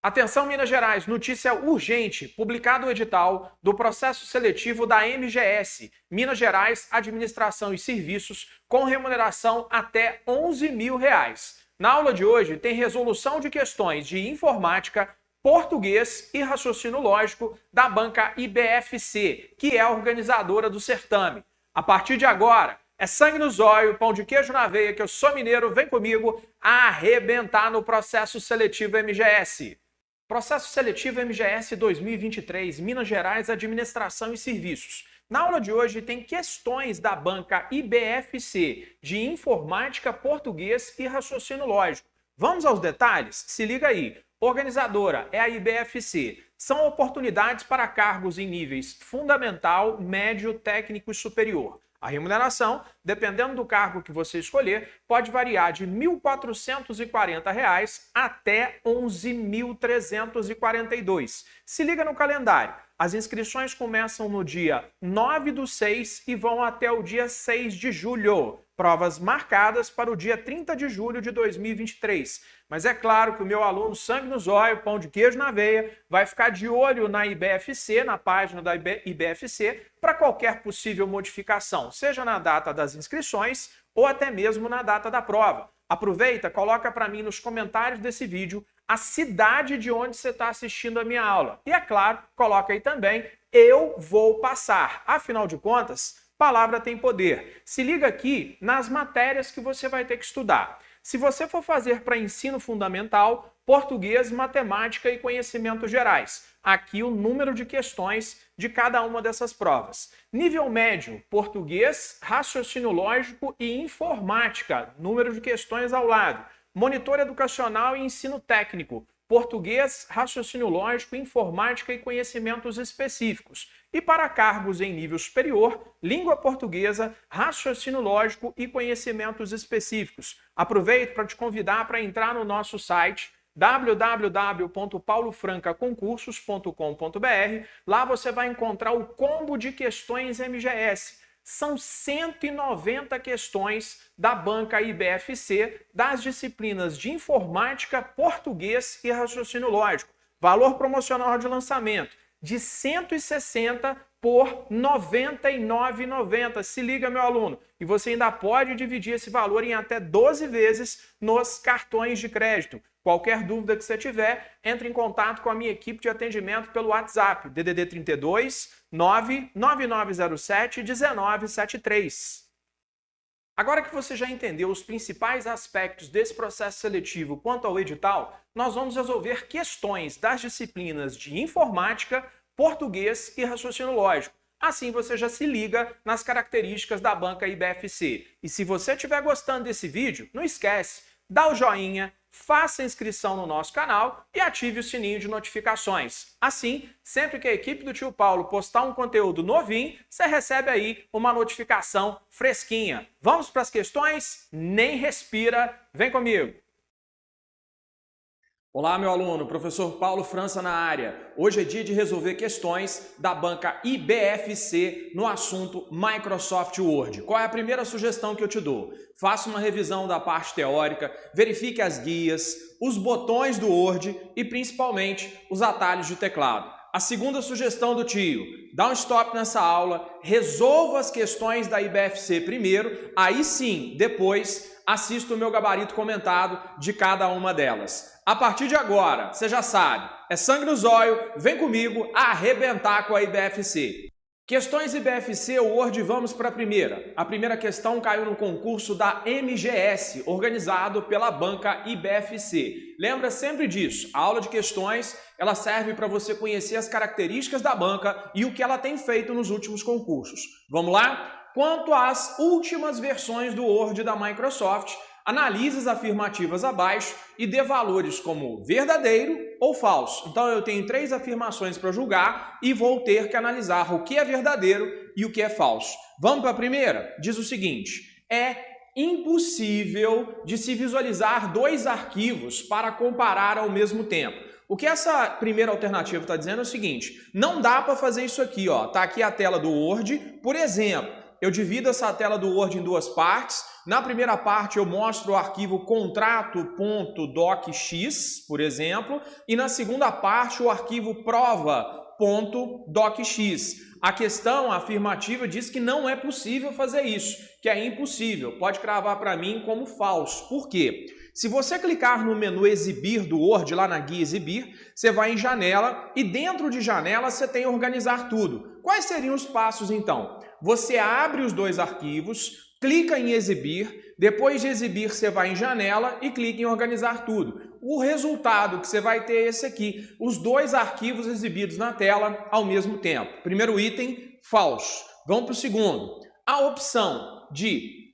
Atenção, Minas Gerais, notícia urgente, publicado o edital do processo seletivo da MGS, Minas Gerais Administração e Serviços, com remuneração até R$11 mil. Na aula de hoje tem resolução de questões de informática, português e raciocínio lógico da banca IBFC, que é a organizadora do certame. A partir de agora, é sangue no zóio, pão de queijo na veia, que eu sou mineiro, vem comigo arrebentar no processo seletivo MGS. Processo seletivo MGS 2023, Minas Gerais Administração e Serviços. Na aula de hoje tem questões da banca IBFC, de informática, português e raciocínio lógico. Vamos aos detalhes? Se liga aí. Organizadora é a IBFC. São oportunidades para cargos em níveis fundamental, médio, técnico e superior. A remuneração, dependendo do cargo que você escolher, pode variar de R$ 1.440 até R$ 11.342. Se liga no calendário. As inscrições começam no dia 9/6 e vão até o dia 6 de julho. Provas marcadas para o dia 30 de julho de 2023. Mas é claro que o meu aluno sangue no zóio, pão de queijo na veia, vai ficar de olho na IBFC, na página da IBFC, para qualquer possível modificação, seja na data das inscrições ou até mesmo na data da prova. Aproveita, coloca para mim nos comentários desse vídeo a cidade de onde você está assistindo a minha aula. E é claro, coloca aí também, eu vou passar. Afinal de contas, palavra tem poder. Se liga aqui nas matérias que você vai ter que estudar. Se você for fazer para ensino fundamental, português, matemática e conhecimentos gerais. Aqui o número de questões de cada uma dessas provas. Nível médio, português, raciocínio lógico e informática. Número de questões ao lado. Monitor educacional e ensino técnico. Português, raciocínio lógico, informática e conhecimentos específicos. E para cargos em nível superior, língua portuguesa, raciocínio lógico e conhecimentos específicos. Aproveito para te convidar para entrar no nosso site www.paulofrancaconcursos.com.br. Lá você vai encontrar o combo de questões MGS. São 190 questões da banca IBFC das disciplinas de informática, português e raciocínio lógico. Valor promocional de lançamento de R$ 160 por R$ 99,90. Se liga, meu aluno. E você ainda pode dividir esse valor em até 12 vezes nos cartões de crédito. Qualquer dúvida que você tiver, entre em contato com a minha equipe de atendimento pelo WhatsApp, DDD 32 99907 1973. Agora que você já entendeu os principais aspectos desse processo seletivo quanto ao edital, nós vamos resolver questões das disciplinas de informática, português e raciocínio lógico. Assim você já se liga nas características da banca IBFC. E se você estiver gostando desse vídeo, não esquece, dá o joinha, faça a inscrição no nosso canal e ative o sininho de notificações. Assim, sempre que a equipe do Tio Paulo postar um conteúdo novinho, você recebe aí uma notificação fresquinha. Vamos para as questões? Nem respira, vem comigo! Olá, meu aluno, professor Paulo França na área. Hoje é dia de resolver questões da banca IBFC no assunto Microsoft Word. Qual é a primeira sugestão que eu te dou? Faça uma revisão da parte teórica, verifique as guias, os botões do Word e principalmente os atalhos de teclado. A segunda sugestão do tio, dá um stop nessa aula, resolva as questões da IBFC primeiro, aí sim, depois, assista o meu gabarito comentado de cada uma delas. A partir de agora, você já sabe, é sangue no zóio, vem comigo arrebentar com a IBFC. Questões IBFC Word, vamos para a primeira. A primeira questão caiu no concurso da MGS, organizado pela banca IBFC. Lembra sempre disso, a aula de questões ela serve para você conhecer as características da banca e o que ela tem feito nos últimos concursos. Vamos lá? Quanto às últimas versões do Word da Microsoft, analise as afirmativas abaixo e dê valores como verdadeiro ou falso. Então eu tenho 3 afirmações para julgar e vou ter que analisar o que é verdadeiro e o que é falso. Vamos para a primeira? Diz o seguinte, é impossível de se visualizar 2 arquivos para comparar ao mesmo tempo. O que essa primeira alternativa está dizendo é o seguinte, não dá para fazer isso aqui, ó. Tá aqui a tela do Word, por exemplo, eu divido essa tela do Word em 2 partes, Na primeira parte eu mostro o arquivo contrato.docx, por exemplo, e na segunda parte o arquivo prova.docx. A questão afirmativa diz que não é possível fazer isso, que é impossível. Pode cravar para mim como falso. Por quê? Se você clicar no menu Exibir do Word, lá na guia Exibir, você vai em Janela e dentro de Janela você tem Organizar Tudo. Quais seriam os passos então? Você abre os dois arquivos, clica em Exibir, depois de Exibir você vai em Janela e clica em Organizar Tudo. O resultado que você vai ter é esse aqui, os dois arquivos exibidos na tela ao mesmo tempo. Primeiro item, falso. Vamos para o segundo. A opção de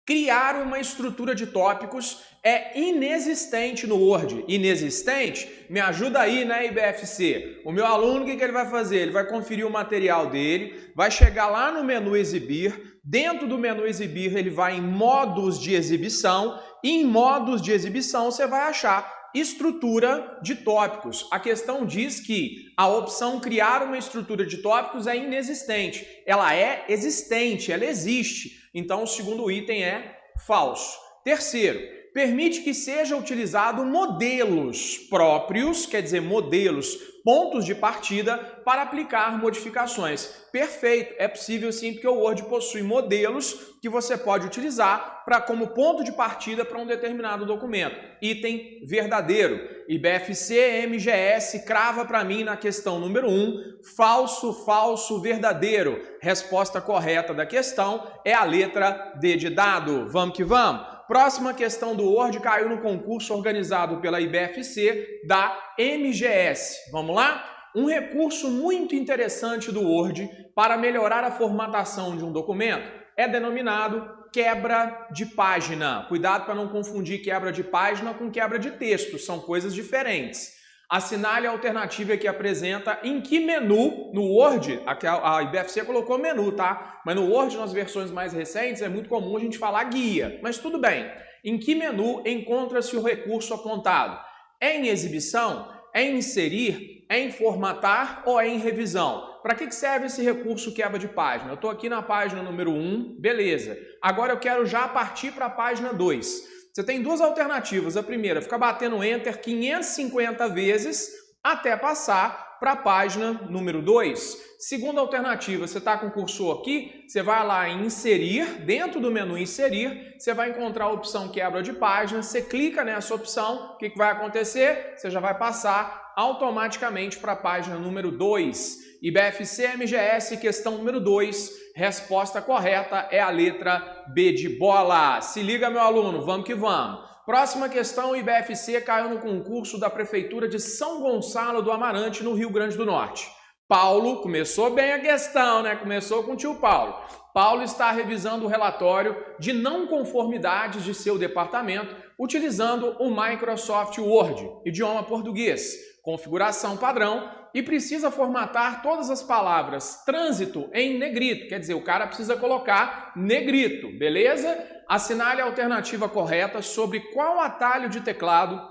criar uma estrutura de tópicos é inexistente no Word. Inexistente? Me ajuda aí, né, IBFC? O meu aluno, o que ele vai fazer? Ele vai conferir o material dele, vai chegar lá no menu Exibir, dentro do menu Exibir ele vai em Modos de Exibição, e em Modos de Exibição você vai achar estrutura de tópicos. A questão diz que a opção criar uma estrutura de tópicos é inexistente. Ela é existente, ela existe. Então o segundo item é falso. Terceiro, permite que seja utilizado modelos próprios, quer dizer, modelos, pontos de partida para aplicar modificações. Perfeito, é possível sim, porque o Word possui modelos que você pode utilizar como ponto de partida para um determinado documento. Item verdadeiro. IBFC, MGS, crava para mim na questão número 1, falso, falso, verdadeiro. Resposta correta da questão é a letra D de dado. Vamos que vamos? Próxima questão do Word caiu no concurso organizado pela IBFC da MGS. Vamos lá? Um recurso muito interessante do Word para melhorar a formatação de um documento é denominado quebra de página. Cuidado para não confundir quebra de página com quebra de texto, são coisas diferentes. Assinale a alternativa que apresenta em que menu no Word, a IBFC colocou menu, tá? Mas no Word, nas versões mais recentes, é muito comum a gente falar guia. Mas tudo bem. Em que menu encontra-se o recurso apontado? É em exibição? É em inserir? É em formatar ou é em revisão? Para que serve esse recurso quebra de página? Eu estou aqui na página número 1, beleza. Agora eu quero já partir para a página 2. Você tem duas alternativas. A primeira, ficar batendo Enter 550 vezes até passar para a página número 2. Segunda alternativa, você está com o cursor aqui, você vai lá em Inserir, dentro do menu Inserir, você vai encontrar a opção Quebra de Página, você clica nessa opção, o que vai acontecer? Você já vai passar automaticamente para a página número 2. IBFC MGS, questão número 2, resposta correta é a letra B de bola. Se liga, meu aluno, vamos que vamos. Próxima questão, IBFC caiu no concurso da Prefeitura de São Gonçalo do Amarante, no Rio Grande do Norte. Paulo, começou bem a questão, né? Começou com o tio Paulo. Paulo está revisando o relatório de não conformidades de seu departamento utilizando o Microsoft Word, idioma português, configuração padrão, e precisa formatar todas as palavras trânsito em negrito, quer dizer, o cara precisa colocar negrito, beleza? Assinale a alternativa correta sobre qual atalho de teclado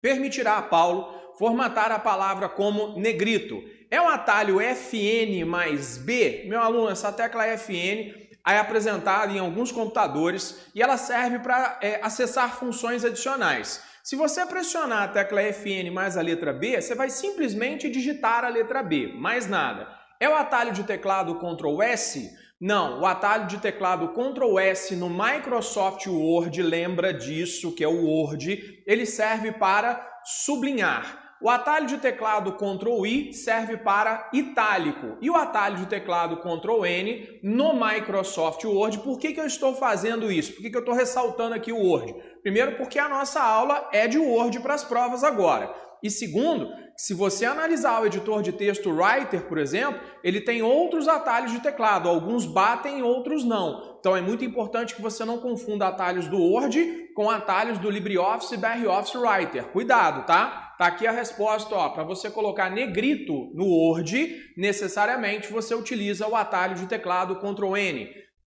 permitirá a Paulo formatar a palavra como negrito. É o atalho FN mais B? Meu aluno, essa tecla FN é apresentada em alguns computadores e ela serve para acessar funções adicionais. Se você pressionar a tecla FN mais a letra B, você vai simplesmente digitar a letra B, mais nada. É o atalho de teclado Ctrl S? Não, o atalho de teclado Ctrl S no Microsoft Word, lembra disso, que é o Word, ele serve para sublinhar. O atalho de teclado Ctrl I serve para itálico. E o atalho de teclado Ctrl N no Microsoft Word, por que eu estou fazendo isso? Por que eu estou ressaltando aqui o Word? Primeiro, porque a nossa aula é de Word para as provas agora. E segundo, se você analisar o editor de texto Writer, por exemplo, ele tem outros atalhos de teclado. Alguns batem, outros não. Então é muito importante que você não confunda atalhos do Word com atalhos do LibreOffice e BROffice Writer. Cuidado, tá? Tá aqui a resposta, ó. Para você colocar negrito no Word, necessariamente você utiliza o atalho de teclado Ctrl N.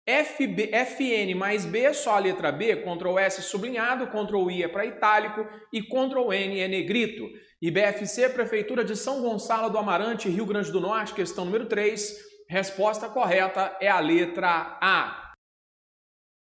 FN mais B, só a letra B, Ctrl S sublinhado, Ctrl I é para itálico e Ctrl N é negrito. IBFC, Prefeitura de São Gonçalo do Amarante, Rio Grande do Norte, questão número 3. Resposta correta é a letra A.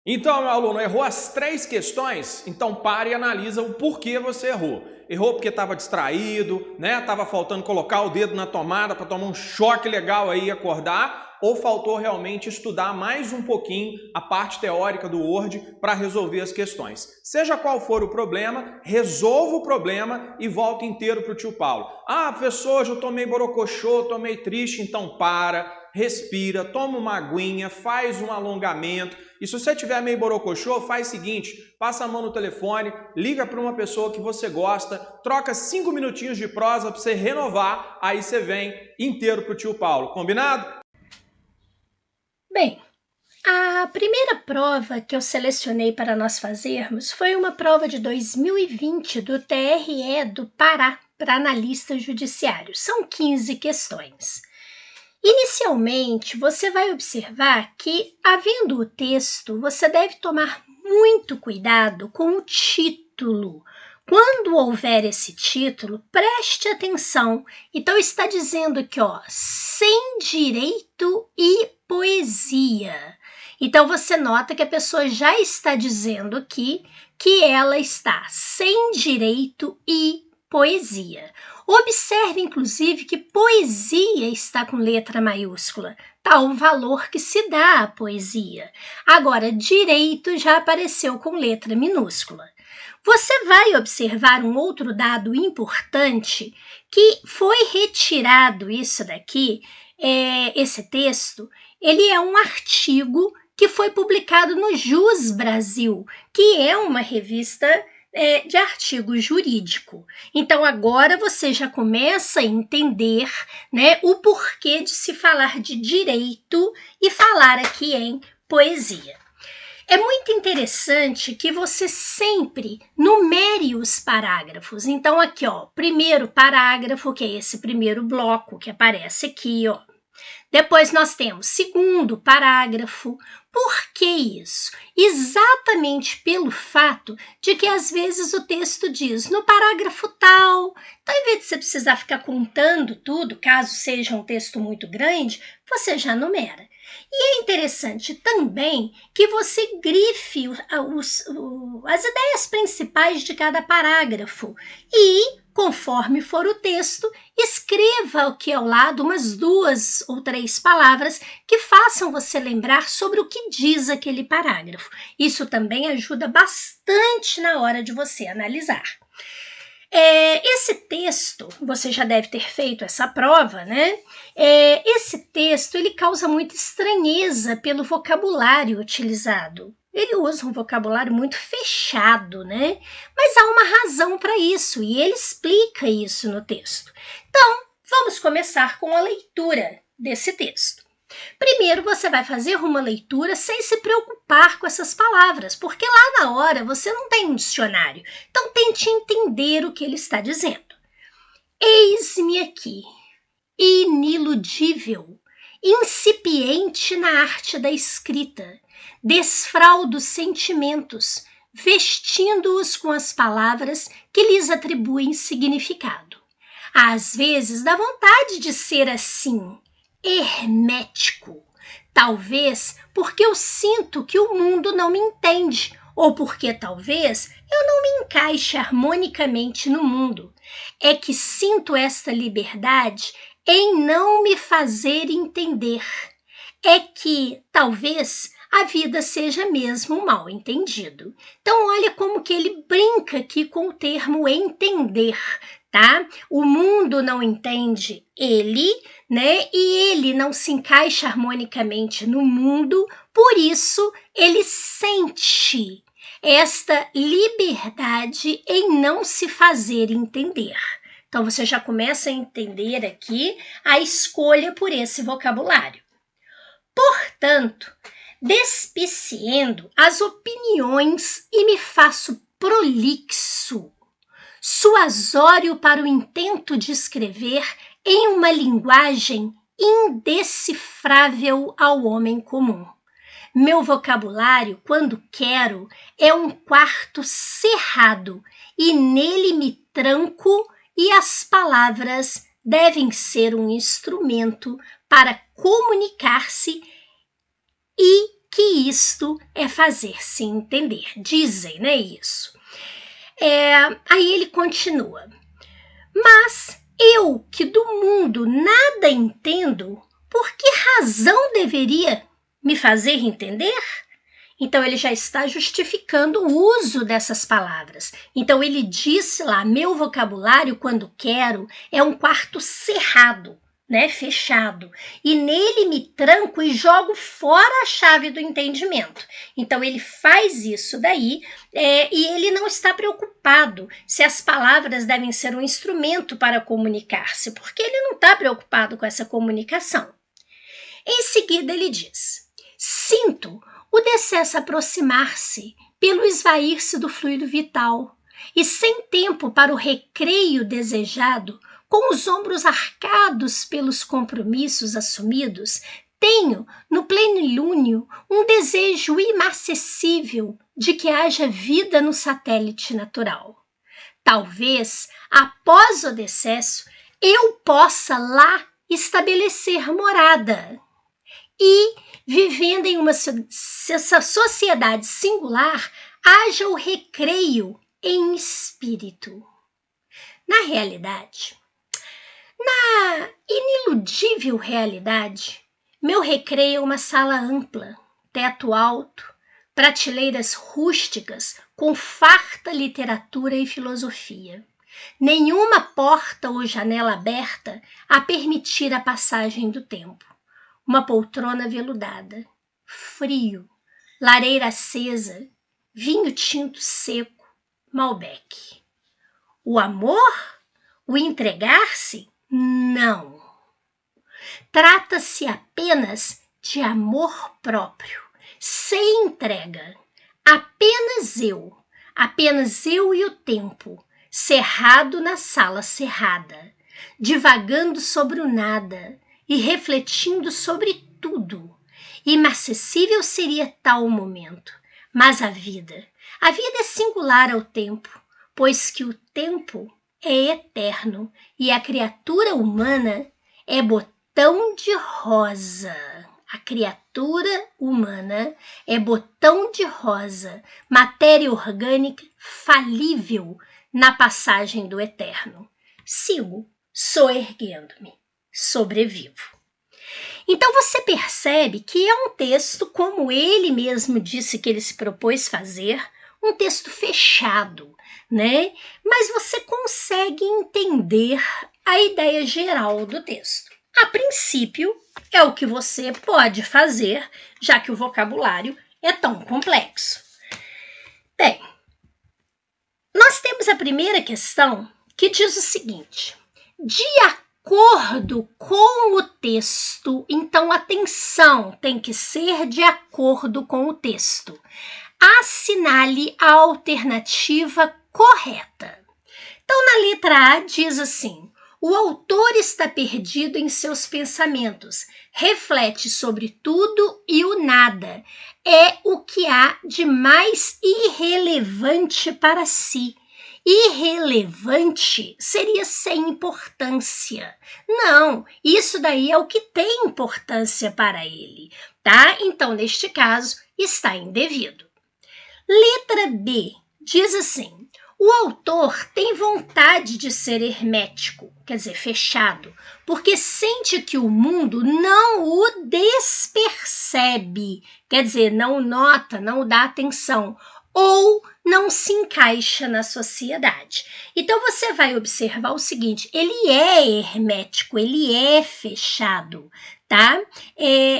Então, meu aluno, errou as 3 questões? Então pare e analisa o porquê você errou. Errou porque estava distraído, né? Estava faltando colocar o dedo na tomada para tomar um choque legal aí e acordar, ou faltou realmente estudar mais um pouquinho a parte teórica do Word para resolver as questões. Seja qual for o problema, resolva o problema e volta inteiro para o tio Paulo. Ah, professor, hoje eu tomei borocochô, tomei triste, então para, respira, toma uma aguinha, faz um alongamento. E se você tiver meio borocochô, faz o seguinte, passa a mão no telefone, liga para uma pessoa que você gosta, troca 5 minutinhos de prosa para você renovar, aí você vem inteiro para o tio Paulo. Combinado? Bem, a primeira prova que eu selecionei para nós fazermos foi uma prova de 2020 do TRE do Pará para analistas judiciários. São 15 questões. Inicialmente, você vai observar que, havendo o texto, você deve tomar muito cuidado com o título. Quando houver esse título, preste atenção. Então, está dizendo aqui, sem direito e poesia. Então, você nota que a pessoa já está dizendo aqui que ela está sem direito e poesia. Observe, inclusive, que poesia está com letra maiúscula, tal valor que se dá à poesia. Agora, direito já apareceu com letra minúscula. Você vai observar um outro dado importante que foi retirado isso daqui, esse texto, ele é um artigo que foi publicado no Jus Brasil, que é uma revista de artigo jurídico. Então, agora você já começa a entender, né, o porquê de se falar de direito e falar aqui em poesia. É muito interessante que você sempre numere os parágrafos. Então, aqui, primeiro parágrafo, que é esse primeiro bloco que aparece aqui, Depois nós temos segundo parágrafo. Por que isso? Exatamente pelo fato de que às vezes o texto diz no parágrafo tal. Então, em vez de você precisar ficar contando tudo, caso seja um texto muito grande, você já numera. E é interessante também que você grife as ideias principais de cada parágrafo e, conforme for o texto, escreva aqui ao lado umas 2 ou 3 palavras que façam você lembrar sobre o que diz aquele parágrafo. Isso também ajuda bastante na hora de você analisar. Esse texto, você já deve ter feito essa prova, né? Esse texto, ele causa muita estranheza pelo vocabulário utilizado. Ele usa um vocabulário muito fechado, né? Mas há uma razão para isso, e ele explica isso no texto. Então, vamos começar com a leitura desse texto. Primeiro, você vai fazer uma leitura sem se preocupar com essas palavras, porque lá na hora você não tem um dicionário. Então, tente entender o que ele está dizendo. Eis-me aqui, iniludível, incipiente na arte da escrita, desfraldo sentimentos, vestindo-os com as palavras que lhes atribuem significado. Às vezes dá vontade de ser assim, hermético, talvez porque eu sinto que o mundo não me entende, ou porque talvez eu não me encaixe harmonicamente no mundo. É que sinto esta liberdade em não me fazer entender. É que talvez a vida seja mesmo um mal entendido. Então, olha como que ele brinca aqui com o termo entender, tá? O mundo não entende ele, né? E ele não se encaixa harmonicamente no mundo, por isso ele sente esta liberdade em não se fazer entender. Então, você já começa a entender aqui a escolha por esse vocabulário. Portanto, despiciendo as opiniões e me faço prolixo, suasório para o intento de escrever em uma linguagem indecifrável ao homem comum. Meu vocabulário, quando quero, é um quarto cerrado e nele me tranco e as palavras devem ser um instrumento para comunicar-se e que isto é fazer-se entender. Dizem, né, isso. Aí ele continua. Mas eu, que do mundo nada entendo, por que razão deveria me fazer entender? Então ele já está justificando o uso dessas palavras. Então ele disse lá, meu vocabulário, quando quero, é um quarto cerrado, né, fechado, e nele me tranco e jogo fora a chave do entendimento. Então ele faz isso daí e ele não está preocupado se as palavras devem ser um instrumento para comunicar-se, porque ele não está preocupado com essa comunicação. Em seguida ele diz, sinto o decesso aproximar-se pelo esvair-se do fluido vital, e sem tempo para o recreio desejado, com os ombros arcados pelos compromissos assumidos, tenho, no plenilúnio, um desejo inacessível de que haja vida no satélite natural. Talvez, após o decesso, eu possa lá estabelecer morada. E, vivendo em uma sociedade singular, haja o recreio em espírito. Na realidade, na iniludível realidade, meu recreio é uma sala ampla, teto alto, prateleiras rústicas com farta literatura e filosofia. Nenhuma porta ou janela aberta a permitir a passagem do tempo. Uma poltrona veludada, frio, lareira acesa, vinho tinto seco, Malbec. O amor? O entregar-se? Não. Trata-se apenas de amor próprio, sem entrega. Apenas eu e o tempo, cerrado na sala cerrada, divagando sobre o nada e refletindo sobre tudo. Inacessível seria tal momento, mas a vida é singular ao tempo, pois que o tempo é eterno e a criatura humana é botão de rosa. A criatura humana é botão de rosa, matéria orgânica falível na passagem do eterno. Sigo, soerguendo-me, sobrevivo. Então você percebe que é um texto, como ele mesmo disse que ele se propôs fazer, um texto fechado, né? Mas você consegue entender a ideia geral do texto. A princípio, é o que você pode fazer, já que o vocabulário é tão complexo. Bem, nós temos a primeira questão que diz o seguinte: de acordo com o texto, então atenção, tem que ser de acordo com o texto. Assinale a alternativa correta. Então, na letra A diz assim: o autor está perdido em seus pensamentos, reflete sobre tudo e o nada. É o que há de mais irrelevante para si. Irrelevante seria sem importância. Não, isso daí é o que tem importância para ele, tá? Então, neste caso, está indevido. Letra B diz assim: o autor tem vontade de ser hermético, quer dizer, fechado, porque sente que o mundo não o despercebe, quer dizer, não o nota, não o dá atenção, ou não se encaixa na sociedade. Então você vai observar o seguinte: ele é hermético, ele é fechado, tá?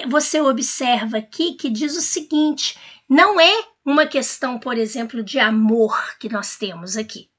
Você observa aqui que diz o seguinte: não é uma questão, por exemplo, de amor que nós temos aqui.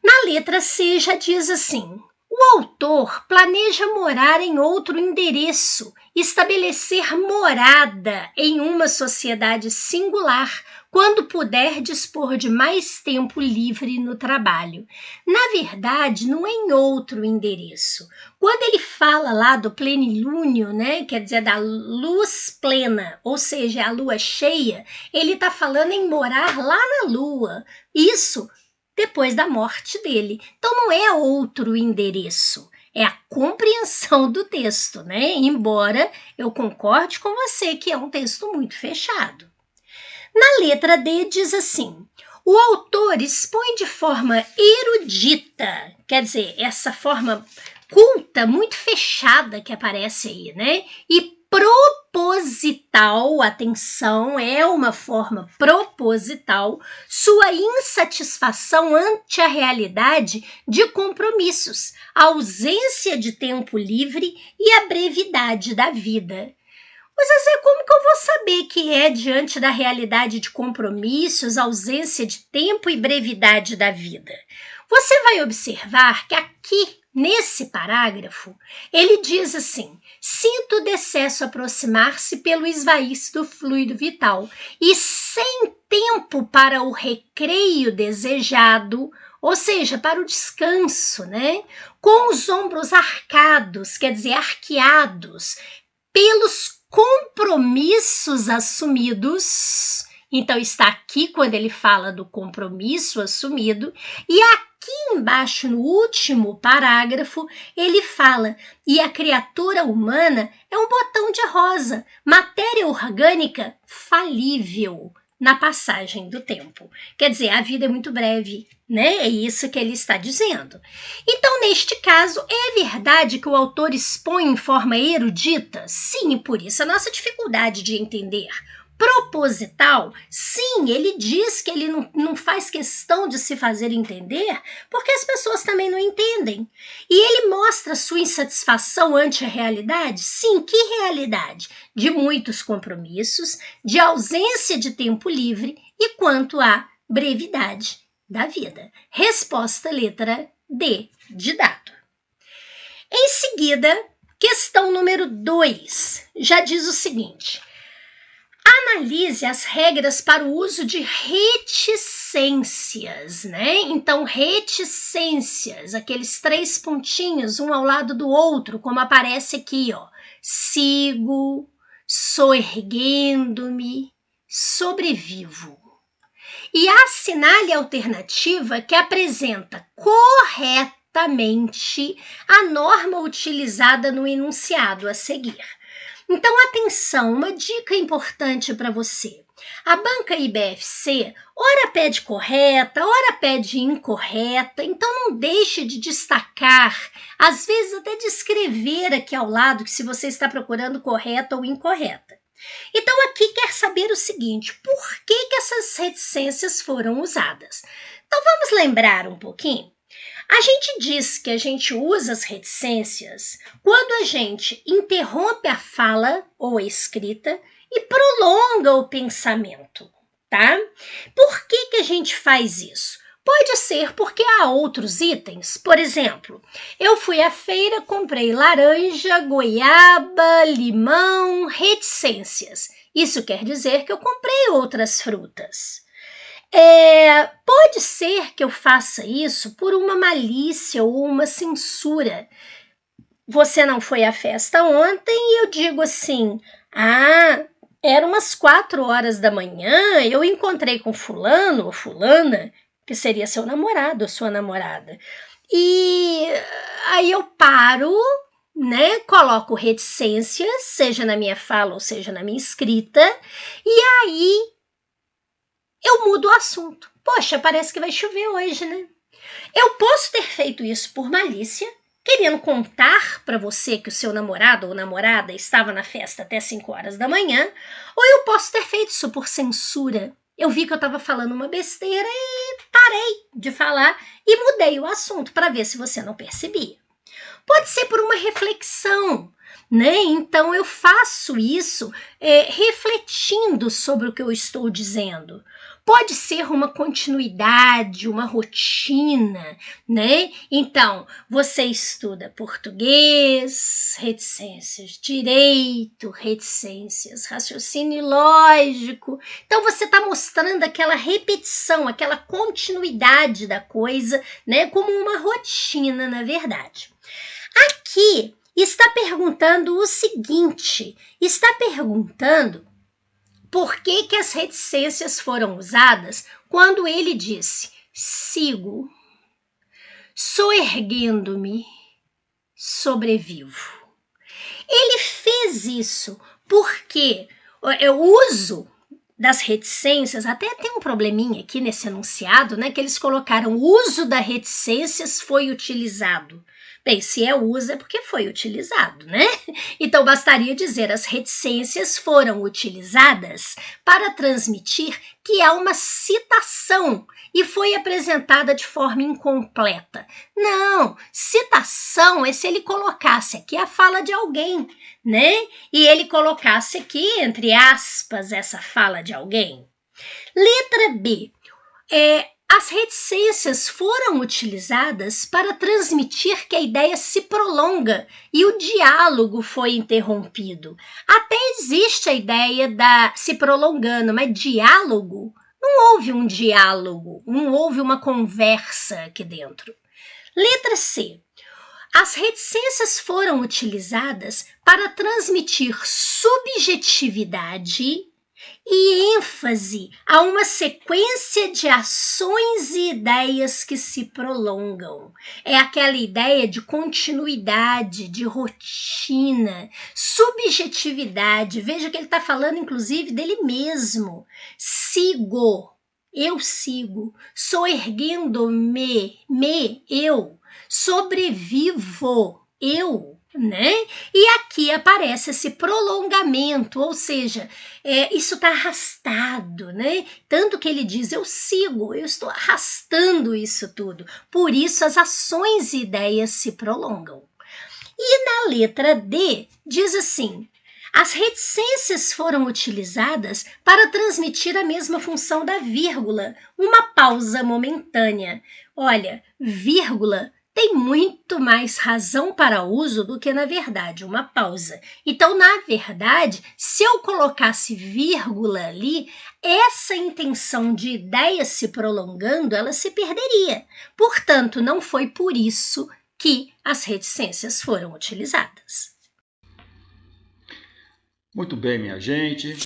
Na letra C já diz assim: o autor planeja morar em outro endereço, estabelecer morada em uma sociedade singular, quando puder dispor de mais tempo livre no trabalho. Na verdade, não é em outro endereço. Quando ele fala lá do plenilúnio, né, quer dizer, da luz plena, ou seja, a lua cheia, ele está falando em morar lá na lua. Isso depois da morte dele. Então não é outro endereço, é a compreensão do texto, né? Embora eu concorde com você que é um texto muito fechado. Na letra D diz assim: o autor expõe de forma erudita, quer dizer, essa forma culta, muito fechada que aparece aí, né? E proposital, atenção, é uma forma proposital, sua insatisfação ante a realidade de compromissos, a ausência de tempo livre e a brevidade da vida. Mas, Zezé, como que eu vou saber que é diante da realidade de compromissos, ausência de tempo e brevidade da vida? Você vai observar que aqui, nesse parágrafo, ele diz assim: sinto o decesso aproximar-se pelo esvair do fluido vital e sem tempo para o recreio desejado, ou seja, para o descanso, né? Com os ombros arcados, quer dizer, arqueados, pelos compromissos assumidos. Então está aqui quando ele fala do compromisso assumido, e aqui embaixo no último parágrafo ele fala: e a criatura humana é um botão de rosa, matéria orgânica falível na passagem do tempo. Quer dizer, a vida é muito breve, né? É isso que ele está dizendo. Então, neste caso, é verdade que o autor expõe em forma erudita? Sim, e por isso a nossa dificuldade de entender. Proposital? Sim, ele diz que ele não faz questão de se fazer entender, porque as pessoas também não entendem. E ele mostra sua insatisfação ante a realidade? Sim, que realidade? De muitos compromissos, de ausência de tempo livre e quanto à brevidade da vida. Resposta letra D, de dado. Em seguida, questão número 2, já diz o seguinte: analise as regras para o uso de reticências, né? Então, reticências, aqueles 3 pontinhos, um ao lado do outro, como aparece aqui, ó. Sigo, soerguendo-me, sobrevivo. E assinale a alternativa que apresenta corretamente a norma utilizada no enunciado a seguir. Então, atenção, uma dica importante para você. A banca IBFC, ora pede correta, ora pede incorreta, então não deixe de destacar, às vezes até de escrever aqui ao lado, que se você está procurando correta ou incorreta. Então, aqui quer saber o seguinte: por que essas reticências foram usadas? Então, vamos lembrar um pouquinho? A gente diz que a gente usa as reticências quando a gente interrompe a fala ou a escrita e prolonga o pensamento, tá? Por que a gente faz isso? Pode ser porque há outros itens. Por exemplo, eu fui à feira, comprei laranja, goiaba, limão, reticências. Isso quer dizer que eu comprei outras frutas. Pode ser que eu faça isso por uma malícia ou uma censura. Você não foi à festa ontem e eu digo assim: era umas 4 horas da manhã, eu encontrei com fulano ou fulana, que seria seu namorado ou sua namorada. E aí eu paro, né, coloco reticências, seja na minha fala ou seja na minha escrita, e aí eu mudo o assunto. Poxa, parece que vai chover hoje, né? Eu posso ter feito isso por malícia, querendo contar para você que o seu namorado ou namorada estava na festa até 5 horas da manhã, ou eu posso ter feito isso por censura. Eu vi que eu estava falando uma besteira e parei de falar e mudei o assunto para ver se você não percebia. Pode ser por uma reflexão, né? Então eu faço isso refletindo sobre o que eu estou dizendo. Pode ser uma continuidade, uma rotina, né? Então, você estuda português, reticências, direito, reticências, raciocínio lógico. Então, você está mostrando aquela repetição, aquela continuidade da coisa, né? Como uma rotina, na verdade. Aqui está perguntando o seguinte, está perguntando por que as reticências foram usadas quando ele disse: sigo, soerguendo-me, sobrevivo. Ele fez isso porque o uso das reticências, até tem um probleminha aqui nesse enunciado, né, que eles colocaram o uso das reticências foi utilizado. Bem, se é uso é porque foi utilizado, né? Então bastaria dizer as reticências foram utilizadas para transmitir que há uma citação e foi apresentada de forma incompleta. Não, citação é se ele colocasse aqui a fala de alguém, né? E ele colocasse aqui, entre aspas, essa fala de alguém. Letra B. As reticências foram utilizadas para transmitir que a ideia se prolonga e o diálogo foi interrompido. Até existe a ideia da se prolongando, mas diálogo? Não houve um diálogo, não houve uma conversa aqui dentro. Letra C. As reticências foram utilizadas para transmitir subjetividade e ênfase a uma sequência de ações e ideias que se prolongam. É aquela ideia de continuidade, de rotina, subjetividade. Veja que ele está falando, inclusive, dele mesmo. Sigo, eu sigo, sou erguendo-me, eu, sobrevivo, eu, né? E aqui aparece esse prolongamento, ou seja, isso está arrastado, né? Tanto que ele diz, eu sigo, eu estou arrastando isso tudo. Por isso as ações e ideias se prolongam. E na letra D, diz assim, as reticências foram utilizadas para transmitir a mesma função da vírgula, uma pausa momentânea. Olha, vírgula tem muito mais razão para uso do que, na verdade, uma pausa. Então, na verdade, se eu colocasse vírgula ali, essa intenção de ideia se prolongando, ela se perderia. Portanto, não foi por isso que as reticências foram utilizadas. Muito bem, minha gente.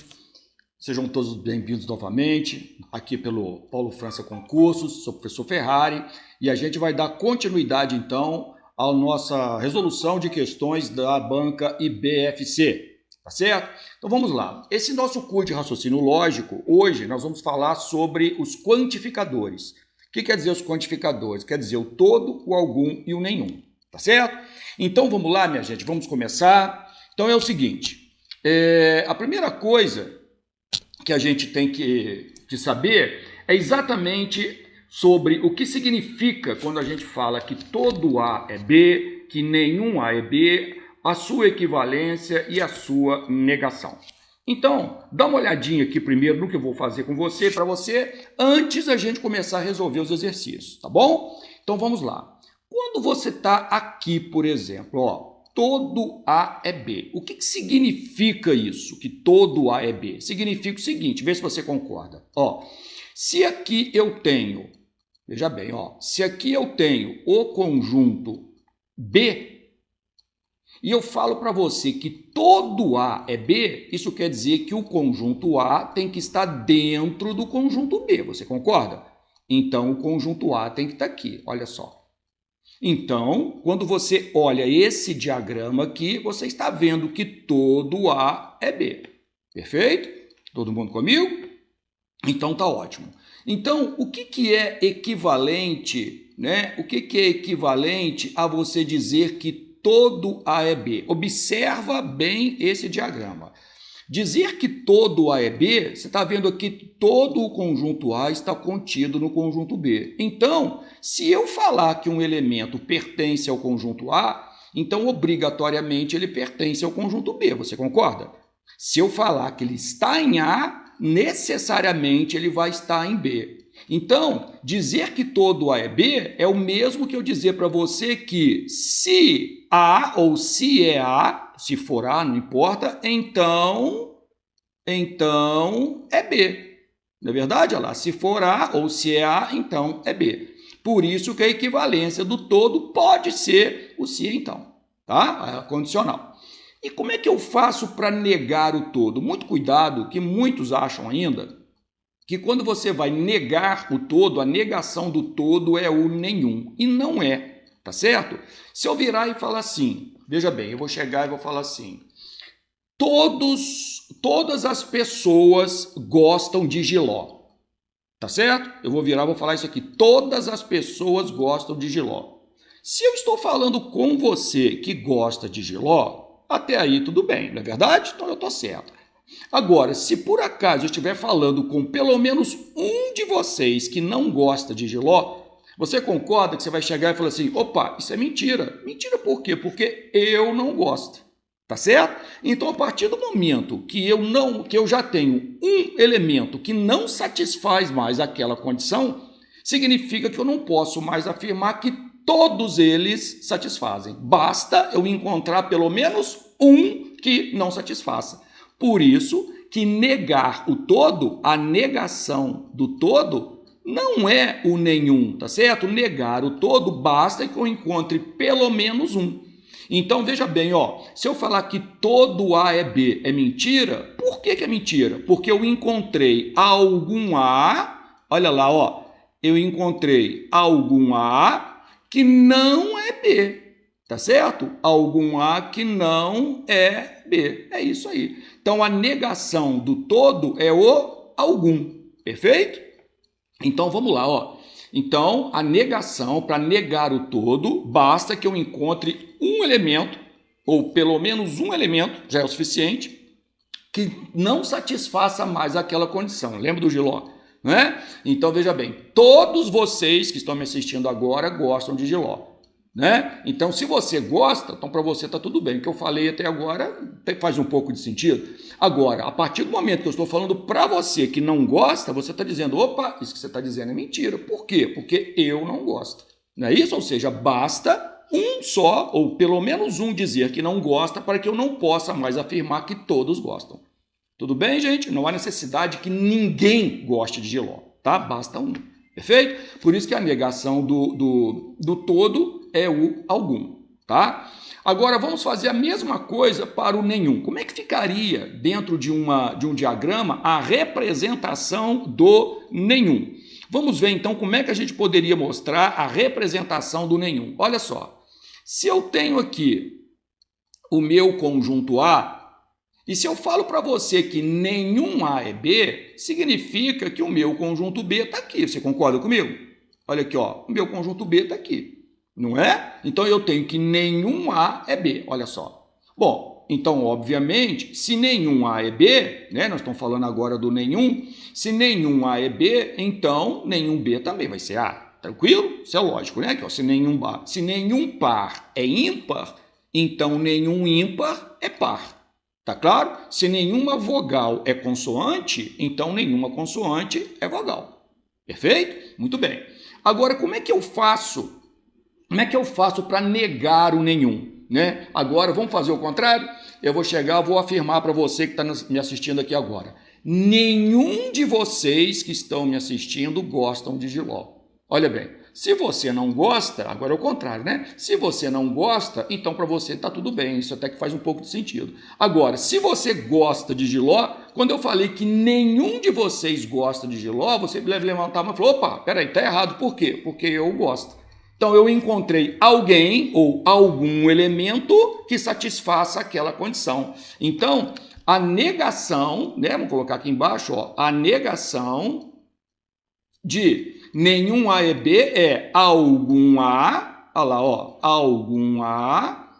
Sejam todos bem-vindos novamente, aqui pelo Paulo França Concursos, sou o professor Ferrari, e a gente vai dar continuidade, então, à nossa resolução de questões da banca IBFC, tá certo? Então vamos lá. Esse nosso curso de raciocínio lógico, hoje nós vamos falar sobre os quantificadores. O que quer dizer os quantificadores? Quer dizer o todo, o algum e o nenhum, tá certo? Então vamos lá, minha gente, vamos começar. Então é o seguinte, a primeira coisa que a gente tem que saber é exatamente sobre o que significa quando a gente fala que todo A é B, que nenhum A é B, a sua equivalência e a sua negação. Então, dá uma olhadinha aqui primeiro no que eu vou fazer com você, para você, antes da gente começar a resolver os exercícios, tá bom? Então vamos lá. Quando você está aqui, por exemplo, ó, todo A é B. O que significa isso, que todo A é B? Significa o seguinte, vê se você concorda. Ó, se aqui eu tenho, veja bem, ó, se aqui eu tenho o conjunto B, e eu falo para você que todo A é B, isso quer dizer que o conjunto A tem que estar dentro do conjunto B, você concorda? Então, o conjunto A tem que estar aqui, olha só. Então, quando você olha esse diagrama aqui, você está vendo que todo A é B. Perfeito? Todo mundo comigo? Então, tá ótimo. Então, o que é equivalente, né? O que é equivalente a você dizer que todo A é B? Observa bem esse diagrama. Dizer que todo A é B, você está vendo aqui que todo o conjunto A está contido no conjunto B. Então, se eu falar que um elemento pertence ao conjunto A, então obrigatoriamente ele pertence ao conjunto B, você concorda? Se eu falar que ele está em A, necessariamente ele vai estar em B. Então, dizer que todo A é B é o mesmo que eu dizer para você que se A ou se é A, se for A, não importa, então é B. Não é verdade? Olha lá, se for A ou se é A, então é B. Por isso que a equivalência do todo pode ser o se então, tá? A condicional. E como é que eu faço para negar o todo? Muito cuidado, que muitos acham ainda que quando você vai negar o todo, a negação do todo é o nenhum. E não é. tá certo? Se eu virar e falar assim, veja bem, eu vou chegar e vou falar assim, todas as pessoas gostam de jiló, tá certo? Eu vou virar e vou falar isso aqui, todas as pessoas gostam de jiló. Se eu estou falando com você que gosta de jiló, até aí tudo bem, não é verdade? Então eu estou certo. Agora, se por acaso eu estiver falando com pelo menos um de vocês que não gosta de jiló, você concorda que você vai chegar e falar assim, opa, isso é mentira. Mentira por quê? Porque eu não gosto, tá certo? Então, a partir do momento que eu já tenho um elemento que não satisfaz mais aquela condição, significa que eu não posso mais afirmar que todos eles satisfazem. Basta eu encontrar pelo menos um que não satisfaça. Por isso que negar o todo, a negação do todo, não é o nenhum, tá certo? Negar o todo basta que eu encontre pelo menos um. Então, veja bem, ó, se eu falar que todo A é B é mentira, por que é mentira? Porque eu encontrei algum A, olha lá, ó, eu encontrei algum A que não é B, tá certo? Algum A que não é B. É isso aí. Então, a negação do todo é o algum, perfeito? Então, vamos lá, ó. Então, a negação, para negar o todo, basta que eu encontre um elemento, ou pelo menos um elemento, já é o suficiente, que não satisfaça mais aquela condição. Lembra do jiló? Né? Então, veja bem, todos vocês que estão me assistindo agora gostam de jiló, né? Então, se você gosta, então para você está tudo bem. O que eu falei até agora faz um pouco de sentido. Agora, a partir do momento que eu estou falando para você que não gosta, você está dizendo, opa, isso que você está dizendo é mentira. Por quê? Porque eu não gosto. Não é isso? Ou seja, basta um só, ou pelo menos um dizer que não gosta para que eu não possa mais afirmar que todos gostam. Tudo bem, gente? Não há necessidade que ninguém goste de jiló, tá? Basta um, perfeito? Por isso que a negação do todo é o algum, tá? Agora, vamos fazer a mesma coisa para o nenhum. Como é que ficaria dentro de um diagrama a representação do nenhum? Vamos ver, então, como é que a gente poderia mostrar a representação do nenhum. Olha só, se eu tenho aqui o meu conjunto A, e se eu falo para você que nenhum A é B, significa que o meu conjunto B está aqui. Você concorda comigo? Olha aqui, ó, o meu conjunto B está aqui, não é? Então, eu tenho que nenhum A é B, olha só. Bom, então, obviamente, se nenhum A é B, né, nós estamos falando agora do nenhum, se nenhum A é B, então nenhum B também vai ser A. Tranquilo? Isso é lógico, né? Que, ó, se nenhum par é ímpar, então nenhum ímpar é par. Tá claro? Se nenhuma vogal é consoante, então nenhuma consoante é vogal. Perfeito? Muito bem. Agora, como é que eu faço? Como é que eu faço para negar o nenhum? Né? Agora, vamos fazer o contrário? Eu vou chegar, vou afirmar para você que está me assistindo aqui agora. Nenhum de vocês que estão me assistindo gostam de jiló. Olha bem, se você não gosta, agora é o contrário, né? Se você não gosta, então para você está tudo bem, isso até que faz um pouco de sentido. Agora, se você gosta de jiló, quando eu falei que nenhum de vocês gosta de jiló, você deve levantar a mão e falar, opa, peraí, tá errado, por quê? Porque eu gosto. Então, eu encontrei alguém ou algum elemento que satisfaça aquela condição. Então, a negação, né? Vamos colocar aqui embaixo, ó, a negação de nenhum A é B é algum A, olha lá, ó, algum A,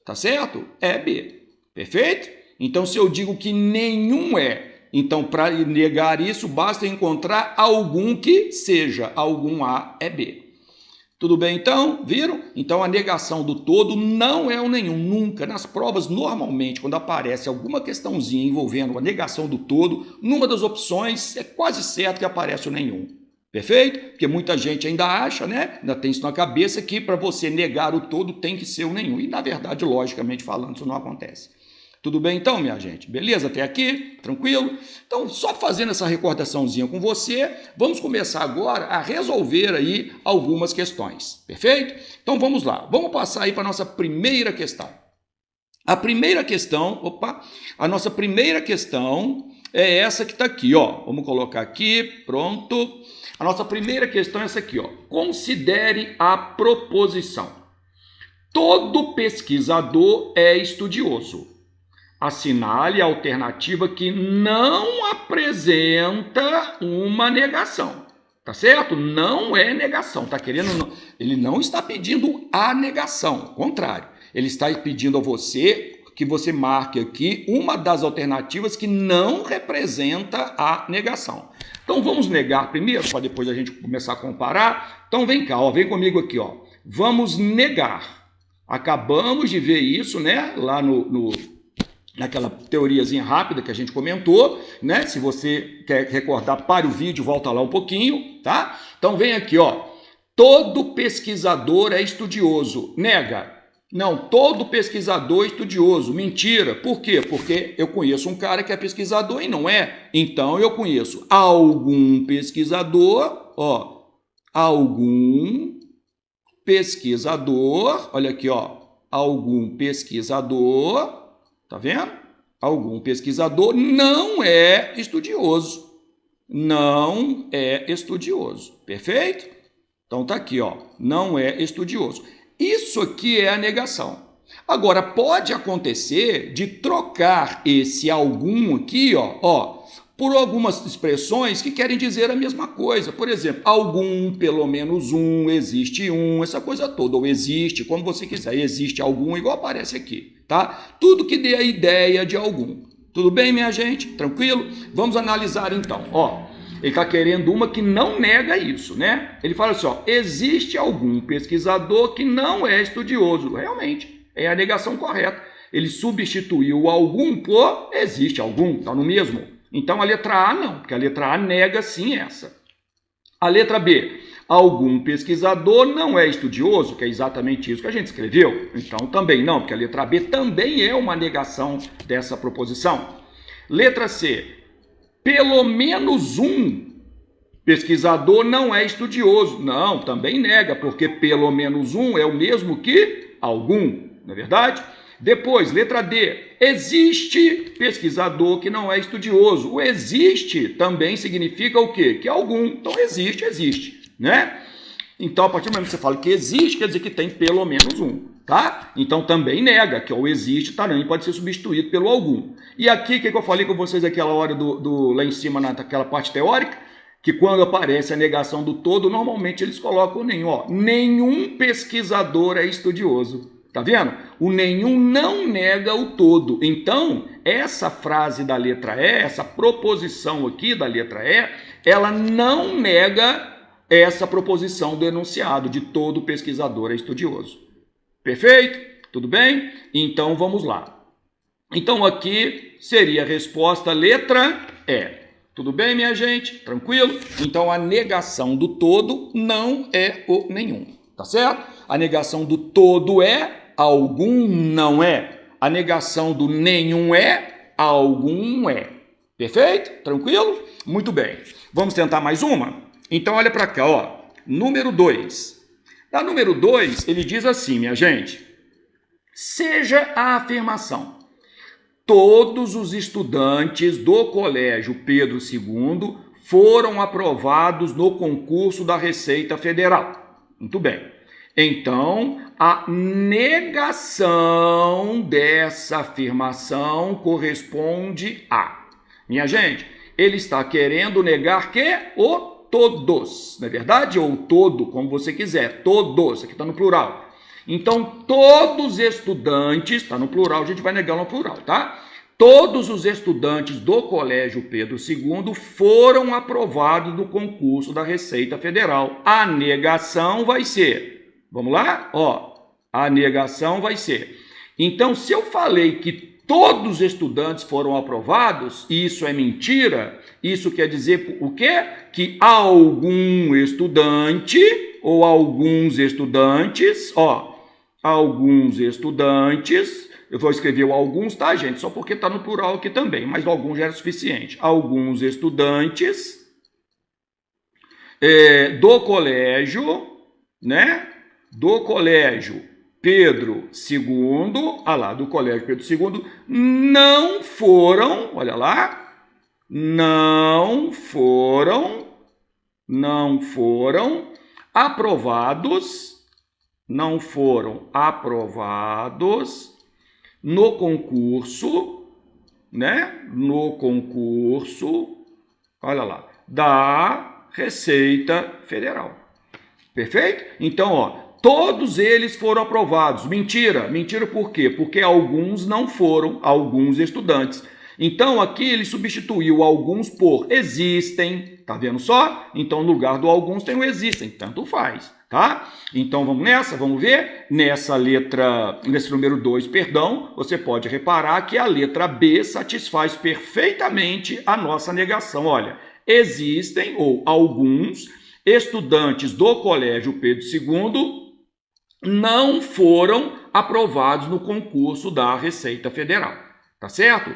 tá certo? É B, perfeito? Então, se eu digo que nenhum é, então, para negar isso, basta encontrar algum que seja, algum A é B. Tudo bem, então? Viram? Então, a negação do todo não é o nenhum, nunca. Nas provas, normalmente, quando aparece alguma questãozinha envolvendo a negação do todo, numa das opções é quase certo que aparece o nenhum. Perfeito? Porque muita gente ainda acha, né? Ainda tem isso na cabeça que para você negar o todo tem que ser o nenhum. E, na verdade, logicamente falando, isso não acontece. Tudo bem então, minha gente? Beleza? Até aqui? Tranquilo? Então, só fazendo essa recordaçãozinha com você, vamos começar agora a resolver aí algumas questões. Perfeito? Então, vamos lá. Vamos passar aí para a nossa primeira questão. A primeira questão, a nossa primeira questão é essa que está aqui, ó. Vamos colocar aqui, pronto. A nossa primeira questão é essa aqui, ó. Considere a proposição. Todo pesquisador é estudioso. Assinale a alternativa que não apresenta uma negação. Tá certo? Não é negação. Tá querendo? Ele não está pedindo a negação. Ao contrário. Ele está pedindo a você que você marque aqui uma das alternativas que não representa a negação. Então vamos negar primeiro, para depois a gente começar a comparar. Então vem cá, ó, vem comigo aqui, ó. Vamos negar. Acabamos de ver isso, né? Lá naquela teoriazinha rápida que a gente comentou, né? Se você quer recordar, pare o vídeo, volta lá um pouquinho, tá? Então vem aqui, ó. Todo pesquisador é estudioso. Nega. Não, todo pesquisador é estudioso. Mentira. Por quê? Porque eu conheço um cara que é pesquisador e não é. Então eu conheço algum pesquisador, ó, algum pesquisador, olha aqui, ó, algum pesquisador, tá vendo? Algum pesquisador não é estudioso. Não é estudioso. Perfeito? Então tá aqui, ó, não é estudioso. Isso aqui é a negação. Agora, pode acontecer de trocar esse algum aqui, ó, por algumas expressões que querem dizer a mesma coisa. Por exemplo, algum, pelo menos um, existe um, essa coisa toda. Ou existe, como você quiser. Existe algum, igual aparece aqui, tá? Tudo que dê a ideia de algum. Tudo bem, minha gente? Tranquilo? Vamos analisar então, ó. Ele está querendo uma que não nega isso, né? Ele fala assim, ó, existe algum pesquisador que não é estudioso. Realmente, é a negação correta. Ele substituiu algum por existe algum, está no mesmo. Então a letra A não, porque a letra A nega sim essa. A letra B, algum pesquisador não é estudioso, que é exatamente isso que a gente escreveu. Então também não, porque a letra B também é uma negação dessa proposição. Letra C, pelo menos um pesquisador não é estudioso. Não, também nega, porque pelo menos um é o mesmo que algum, não é verdade? Depois, letra D, existe pesquisador que não é estudioso. O existe também significa o quê? Que algum. Então existe, né? Então, a partir do momento que você fala que existe, quer dizer que tem pelo menos um, tá? Então também nega que o existe também pode ser substituído pelo algum. E aqui, o que eu falei com vocês aquela hora lá em cima, naquela parte teórica, que quando aparece a negação do todo, normalmente eles colocam nenhum, ó. Nenhum pesquisador é estudioso. Tá vendo? O nenhum não nega o todo. Então, essa frase da letra E, essa proposição aqui da letra E, ela não nega essa proposição do enunciado de todo pesquisador é estudioso. Perfeito? Tudo bem? Então, vamos lá. Então, aqui seria a resposta letra E. Tudo bem, minha gente? Tranquilo? Então, a negação do todo não é o nenhum. Tá certo? A negação do todo é, algum não é. A negação do nenhum é, algum é. Perfeito? Tranquilo? Muito bem. Vamos tentar mais uma? Então, olha para cá, ó. Número 2. Na número 2, ele diz assim, minha gente. Seja a afirmação. Todos os estudantes do Colégio Pedro II foram aprovados no concurso da Receita Federal. Muito bem. Então, a negação dessa afirmação corresponde a... Minha gente, ele está querendo negar que o todos, não é verdade? Ou todo, como você quiser. Todos, aqui está no plural. Então, todos os estudantes, está no plural, a gente vai negar no plural, tá? Todos os estudantes do Colégio Pedro II foram aprovados no concurso da Receita Federal. A negação vai ser, vamos lá? Ó, a negação vai ser. Então, se eu falei que todos os estudantes foram aprovados, e isso é mentira, isso quer dizer o quê? Que algum estudante, ou alguns estudantes, ó, alguns estudantes, eu vou escrever o alguns, tá, gente? Só porque está no plural aqui também, mas o alguns já era suficiente. Alguns estudantes do colégio, né? Do colégio Pedro II, do Colégio Pedro II, não foram, olha lá, não foram aprovados no concurso, né? No concurso, olha lá, da Receita Federal. Perfeito? Então, ó, todos eles foram aprovados. Mentira. Mentira por quê? Porque alguns não foram, alguns estudantes. Então, aqui ele substituiu alguns por existem. Tá vendo só? Então, no lugar do alguns tem o existem. Tanto faz, tá? Então, vamos nessa? Vamos ver? Nesse número 2, perdão, você pode reparar que a letra B satisfaz perfeitamente a nossa negação. Olha, existem, ou alguns, estudantes do Colégio Pedro II não foram aprovados no concurso da Receita Federal. Tá certo?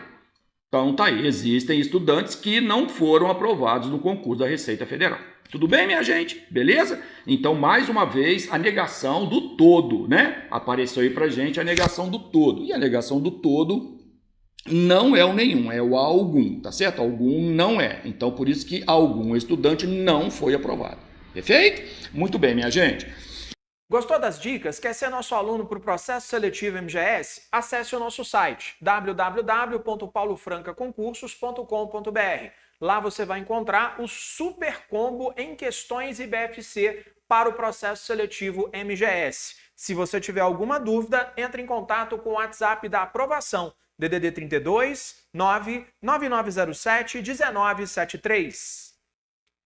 Então tá aí, existem estudantes que não foram aprovados no concurso da Receita Federal. Tudo bem, minha gente? Beleza? Então, mais uma vez, a negação do todo, né? Apareceu aí pra gente a negação do todo. E a negação do todo não é o nenhum, é o algum, tá certo? Algum não é. Então, por isso que algum estudante não foi aprovado. Perfeito? Muito bem, minha gente. Gostou das dicas? Quer ser nosso aluno para o processo seletivo MGS? Acesse o nosso site www.paulofrancaconcursos.com.br. Lá você vai encontrar o super combo em questões IBFC para o processo seletivo MGS. Se você tiver alguma dúvida, entre em contato com o WhatsApp da aprovação, DDD 32 99907 1973.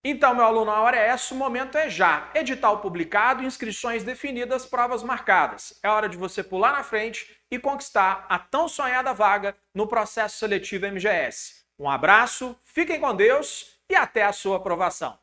Então, meu aluno, a hora é essa, o momento é já. Edital publicado, inscrições definidas, provas marcadas. É hora de você pular na frente e conquistar a tão sonhada vaga no processo seletivo MGS. Um abraço, fiquem com Deus e até a sua aprovação.